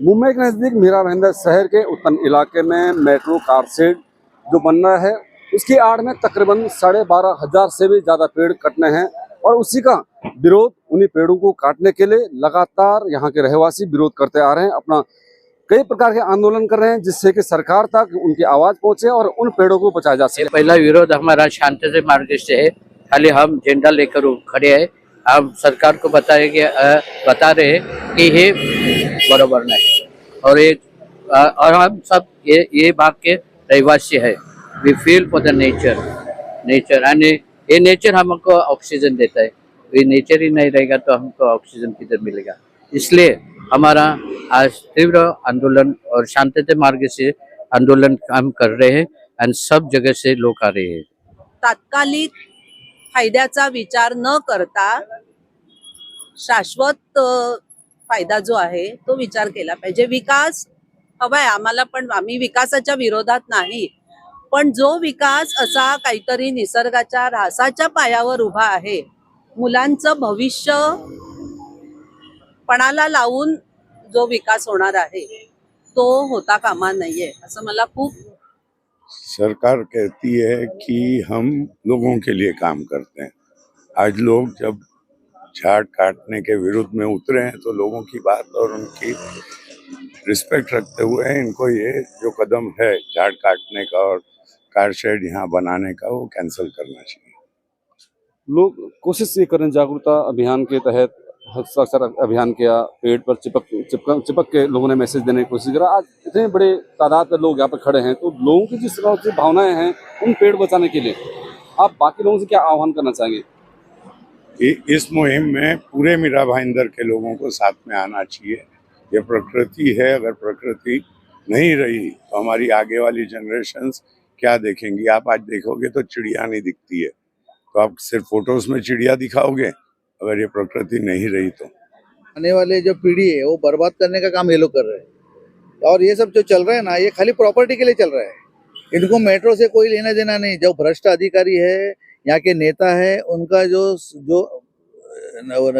मुंबई के नज़दीक मीरा भाईंदर शहर के उत्तर इलाके में मेट्रो कार शेड जो बन रहा है, उसकी आड़ में तकरीबन 12,500 से भी ज़्यादा पेड़ कटने हैं और उसी का विरोध, उन्हीं पेड़ों को काटने के लिए लगातार यहाँ के रहवासी विरोध करते आ रहे हैं। अपना कई प्रकार के आंदोलन कर रहे हैं जिससे कि सरकार तक उनकी आवाज़ पहुँचे और उन पेड़ों को बचाया जा सके। पहला विरोध हमारा शांति से मार्ग से है। खाली हम झंडा लेकर खड़े हैं। हम सरकार को बता रहे हैं कि ये बराबर नहीं और हम सब ये भाग के रहवासी है। We feel for the nature and ये नेचर हमको ऑक्सीजन देता है। ये नेचर ही नहीं रहेगा तो हमको ऑक्सीजन किधर मिलेगा। इसलिए हमारा आज तीव्र आंदोलन और शांति मार्ग से आंदोलन हम कर रहे हैं और सब जगह से लोग आ रहे हैं। तात्कालिक फायद्याचा विचार न करता शाश्वत फायदा जो आहे तो विचार केला पाहिजे। विकास हवाय आम्हाला, पण आम्ही विकासाच्या विरोधात नाही, पण जो विकास असा काहीतरी निसर्गाच्या ऱ्हासाच्या पायावर उभा आहे, मुलांचं भविष्य पणाला लावून जो विकास होणार आहे तो होता कामा नाहीये असं मला खूप। सरकार कहती है कि हम लोगों के लिए काम करते हैं। आज लोग जब झाड़ काटने के विरुद्ध में उतरे हैं तो लोगों की बात और उनकी रिस्पेक्ट रखते हुए इनको ये जो कदम है झाड़ काटने का और कार शेड यहाँ बनाने का, वो कैंसिल करना चाहिए। लोग कोशिश ये करें, जागरूकता अभियान के तहत हस्ताक्षर अभियान किया, पेड़ पर चिपक के लोगों ने मैसेज देने की कोशिश करा। आज इतने बड़े तादाद में लोग यहाँ पर खड़े हैं तो लोगों की जिस तरह से भावनाएं हैं उन पेड़ बचाने के लिए आप बाकी लोगों से क्या आह्वान करना चाहेंगे? इस मुहिम में पूरे मीरा भाईंदर के लोगों को साथ में आना चाहिए। ये प्रकृति है, अगर प्रकृति नहीं रही तो हमारी आगे वाली जनरेशन्स क्या देखेंगी। आप आज देखोगे तो चिड़िया नहीं दिखती है, तो आप सिर्फ फोटोज में चिड़िया दिखाओगे, अगर ये प्रकृति नहीं रही तो आने वाले जो पीढ़ी है वो बर्बाद करने का काम ये लोग कर रहे हैं। और ये सब जो चल रहा है ना, ये खाली प्रॉपर्टी के लिए चल रहा है। इनको मेट्रो से कोई लेना देना नहीं। जो भ्रष्ट अधिकारी है, यहाँ के नेता है, उनका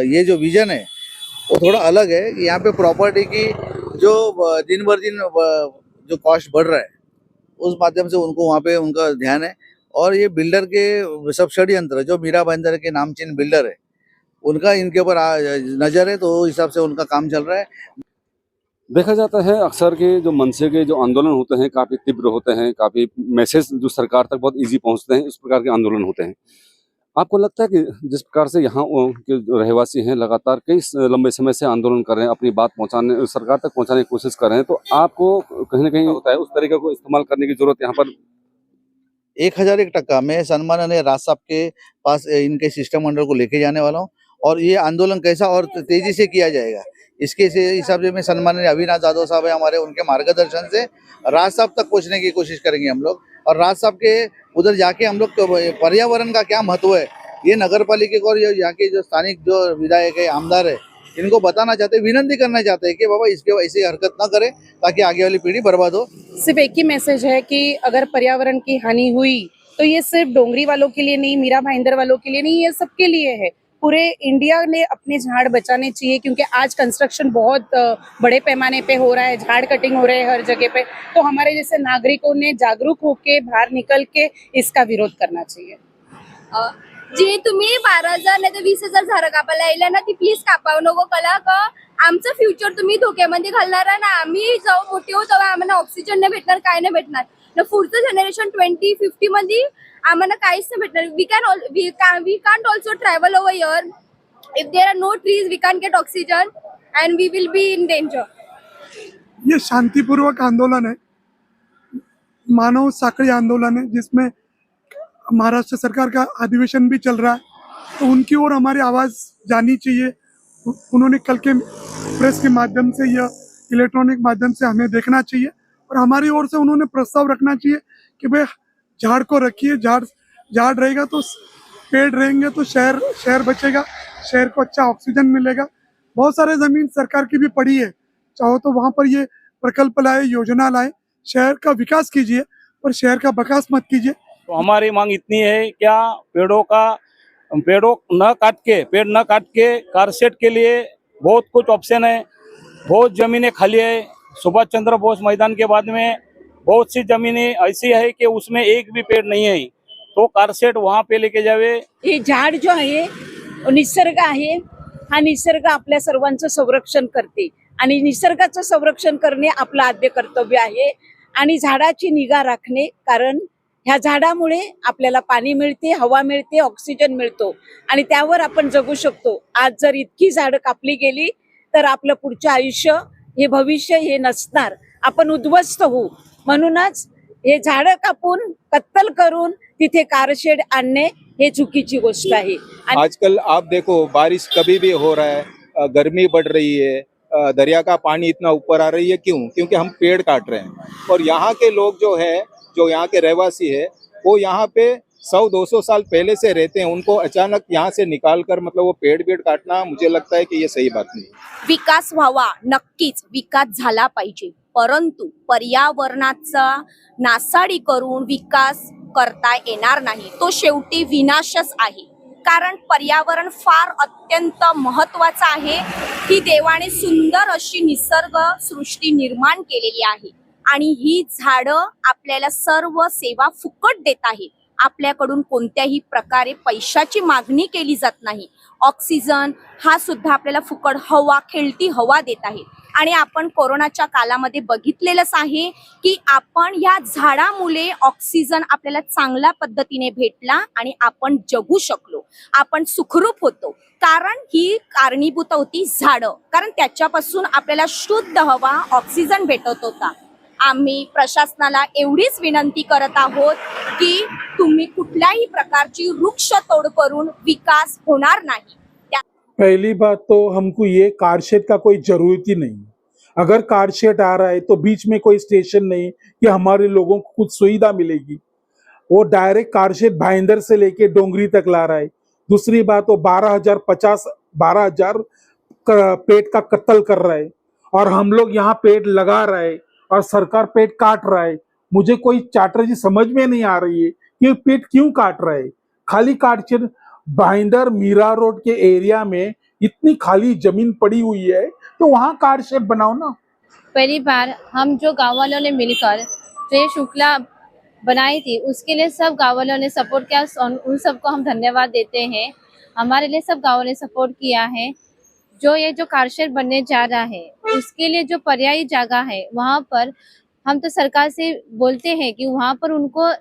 ये जो विजन है वो थोड़ा अलग है। यहाँ पे प्रॉपर्टी की जो दिन बर दिन जो कॉस्ट बढ़ रहा है उस माध्यम से उनको वहाँ पे उनका ध्यान है। और ये बिल्डर के सब षड्यंत्र, जो मीरा भाईंदर के नामचीन बिल्डर है, उनका इनके ऊपर नजर है, तो उस हिसाब से उनका काम चल रहा है। देखा जाता है अक्सर के जो मनसे के जो आंदोलन होते हैं काफ़ी तीव्र होते हैं, काफ़ी मैसेज जो सरकार तक बहुत इजी पहुंचते हैं, इस प्रकार के आंदोलन होते हैं। आपको लगता है कि जिस प्रकार से यहाँ के जो रहवासी हैं लगातार कई लंबे समय से आंदोलन कर रहे हैं, अपनी बात पहुंचाने, सरकार तक पहुंचाने की कोशिश कर रहे हैं, तो आपको कहीं ना कहीं होता है उस तरीके को इस्तेमाल करने की जरूरत यहाँ पर? 1001% मैं सम्माननीय राज साहब के पास इनके शिष्टमंडल को लेके जाने वाला हूँ और ये आंदोलन कैसा और तेजी से किया जाएगा इसके हिसाब से मैं सम्माननीय अविनाश जाधव साहब है हमारे, उनके मार्गदर्शन से राज साहब तक पहुँचने की कोशिश करेंगे हम लोग। और राज साहब के उधर जाके हम लोग पर्यावरण का क्या महत्व है ये नगर पालिका को और यहाँ के जो स्थानिक जो विधायक है, आमदार है, इनको बताना चाहते हैं, विनती करना चाहते हैं कि बाबा इसके ऐसी हरकत ना करें ताकि आगे वाली पीढ़ी बर्बाद हो। सिर्फ एक ही मैसेज है कि अगर पर्यावरण की हानि हुई तो ये सिर्फ डोंगरी वालों के लिए नहीं, मीरा भाईंदर वालों के लिए नहीं, ये सबके लिए है। पूरे इंडिया ने अपने झाड़ बचाने चाहिए क्योंकि आज कंस्ट्रक्शन बहुत बड़े पैमाने पे हो रहा है, झाड़ कटिंग हो रहे हैं हर जगह पे। तो हमारे जैसे नागरिकों ने जागरूक होके बाहर निकल के इसका विरोध करना चाहिए। जी तुम्ही 12,000 नाही तर 20,000 झाडं कापायला यायला ना, ती प्लीज कापावू नको. कला का आमचं फ्युचर तुम्ही धोक्यामध्ये घालणार ना. आम्ही जेव्हा मोठे होऊ तेव्हा आम्हाला ऑक्सिजन नाही भेटणार, काय नाही भेटणार ना. पुढचं जनरेशन 2050 मध्ये आम्हाला काहीच नाही भेटणार. We can't also travel over here if there are no trees. We can't get oxygen and we will be in danger. ये शांतिपूर्वक आंदोलन है, मानव साखड़ी आंदोलन है, जिसमें महाराष्ट्र सरकार का अधिवेशन भी चल रहा है, तो उनकी ओर हमारी आवाज़ जानी चाहिए। उन्होंने कल के प्रेस के माध्यम से या इलेक्ट्रॉनिक माध्यम से हमें देखना चाहिए और हमारी ओर से उन्होंने प्रस्ताव रखना चाहिए कि भाई झाड़ को रखिए, झाड़ रहेगा तो पेड़ रहेंगे तो शहर बचेगा, शहर को अच्छा ऑक्सीजन मिलेगा। बहुत सारे ज़मीन सरकार की भी पड़ी है, चाहो तो वहाँ पर ये प्रकल्प लाए, योजना लाए, शहर का विकास कीजिए और शहर का बकास मत कीजिए। तो हमारी मांग इतनी है, क्या पेड़ न काट के कार सेट के लिए बहुत कुछ ऑप्शन है, बहुत जमीनें खाली है, सुभाष चंद्र बोस मैदान के बाद में बहुत सी जमीनें ऐसी है कि उसमें एक भी पेड़ नहीं है, तो कारशेड वहाँ पे लेके जावे। हे झाड जो आहे तो निसर्ग आहे. हा निसर्ग आपल्या सर्वांचं संरक्षण करते आणि निसर्गाचं संरक्षण करणे आपलं आद्य कर्तव्य आहे. आणि झाडाची निगा राखणे, कारण ह्या झाडामुळे आपल्याला पाणी मिळते, हवा मिळते, ऑक्सिजन मिळतो आणि त्यावर आपण जगू शकतो. आज जर इतकी झाडं कापली गेली तर आपलं पुढचं आयुष्य, हे भविष्य हे नसणार. आपण उद्ध्वस्त होऊ. म्हणूनच हे झाडं कापून कत्तल करून तिथे कारशेड आणणे हे चुकीची गोष्ट आहे. आजकल आप देखो बारिश कभी भी हो रहा है, गर्मी बढ़ रही है, दरिया का पानी इतना ऊपर आ रही है, क्यों? क्योंकि हम पेड़ काट रहे हैं। और यहाँ के लोग जो है, जो यहाँ के रहवासी है, वो यहाँ पे 100-200 साल पहले से रहते हैं, उनको अचानक यहाँ से निकाल कर मतलब वो पेड़ काटना, मुझे लगता है कि ये सही बात नहीं। विकास व्हावा, नक्कीच विकास झाला पाहिजे, परंतु पर्यावरणाचा नासाडी करून विकास करता येणार नाही. तो शेवटी विनाशच आहे. कारण पर्यावरण फार अत्यंत महत्वाचं आहे. ही देवाने सुंदर अशी निसर्ग सृष्टी निर्माण केलेली आहे आणि ही झाडं आपल्याला सर्व सेवा फुकट देत आहे. आपल्याकडून कोणत्याही प्रकारे पैशाची मागणी केली जात नाही. ऑक्सिजन हा सुद्धा आपल्याला फुकट हवा, खेळती हवा देत आहे. आणि आपण कोरोनाच्या कालामध्ये बघितलेलंच आहे की आपण या झाडामुळे ऑक्सिजन आपल्याला चांगल्या पद्धतीने भेटला आणि आपण जगू शकलो, आपण सुखरूप होतो. कारण ही कारणीभूत होती झाडं, कारण त्याच्यापासून आपल्याला शुद्ध हवा, ऑक्सिजन भेटत होता. आम्ही प्रशासनाला एवढीच विनंती करत आहोत की तुम्ही कुठल्याही प्रकारची वृक्षतोड करून विकास होणार नाही. पहली बात तो हमको ये कारशेड का कोई जरूरत ही नहीं। अगर कारशेड आ रहा है तो बीच में कोई स्टेशन नहीं कि हमारे लोगों को कुछ सुविधा मिलेगी। वो डायरेक्ट कारशेड भाईंदर से लेके डोंगरी तक ला रहा है। दूसरी बात वो 12,000 पेड़ का कत्ल कर रहा है और हम लोग यहाँ पेड़ लगा रहे हैं और सरकार पेड़ काट रहा है। मुझे कोई स्ट्रैटेजी समझ में नहीं आ रही है कि पेड़ क्यों काट रहा है। खाली कारशेड भाईंदर मीरा रोड के एरिया में इतनी खाली जमीन पड़ी हुई है तो वहाँ कारशेड बनाओ ना। पहली बार हम जो गाँव वालों ने मिलकर जो ये श्रृंखला बनाई थी उसके लिए सब गाँव वालों ने सपोर्ट किया, उन सबको हम धन्यवाद देते हैं। हमारे लिए सब गाँवों ने सपोर्ट किया है। जो कारशेड बनने जा रहा है उसके लिए जो पर्यायी जगह है वहाँ पर हम तो सरकार से बोलते हैं कि वहाँ पर उनको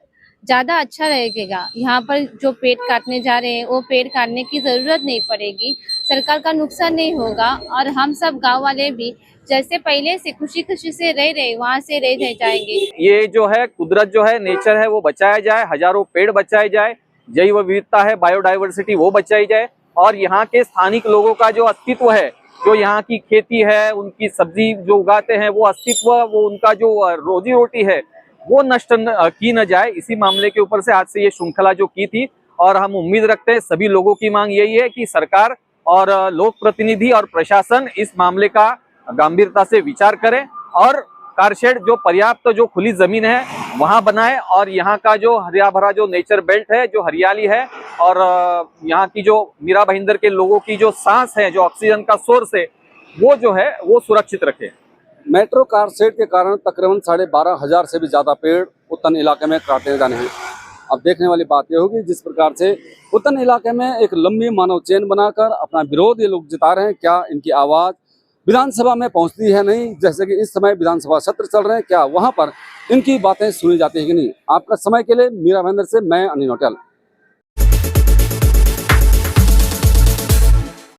ज़्यादा अच्छा रहेगा। यहाँ पर जो पेड़ काटने जा रहे हैं वो पेड़ काटने की ज़रूरत नहीं पड़ेगी, सरकार का नुकसान नहीं होगा और हम सब गांव वाले भी जैसे पहले से खुशी खुशी से रह रहे वहाँ से रह जाएंगे। ये जो है कुदरत जो है, नेचर है, वो बचाया जाए, हजारों पेड़ बचाए जाए, जैव विविधता है, बायोडाइवर्सिटी वो बचाई जाए और यहाँ के स्थानिक लोगों का जो अस्तित्व है, जो यहाँ की खेती है, उनकी सब्जी जो उगाते हैं वो अस्तित्व, वो उनका जो रोजी रोटी है वो नष्ट की न जाए। इसी मामले के ऊपर से आज से ये श्रृंखला जो की थी और हम उम्मीद रखते हैं सभी लोगों की मांग यही है कि सरकार और लोक प्रतिनिधि और प्रशासन इस मामले का गंभीरता से विचार करें और कारशेड जो पर्याप्त जो खुली जमीन है वहां बनाए और यहाँ का जो हरिया भरा जो नेचर बेल्ट है, जो हरियाली है और यहाँ की जो मीरा भाईंदर के लोगों की जो सांस है, जो ऑक्सीजन का सोर्स है, वो जो है वो सुरक्षित रखे। मेट्रो कारशेड के कारण तकरीबन 12,500 से भी ज़्यादा पेड़ उत्तन इलाके में काटे जाने हैं। अब देखने वाली बात यह होगी जिस प्रकार से उत्तन इलाके में एक लंबी मानव चेन बनाकर अपना विरोध ये लोग जता रहे हैं, क्या इनकी आवाज़ विधानसभा में पहुंचती है नहीं? जैसे कि इस समय विधानसभा सत्र चल रहे हैं, क्या वहां पर इनकी बातें सुनी जाती है कि नहीं? आपका समय के लिए मीरा भाईंदर से मैं अनिल होटल।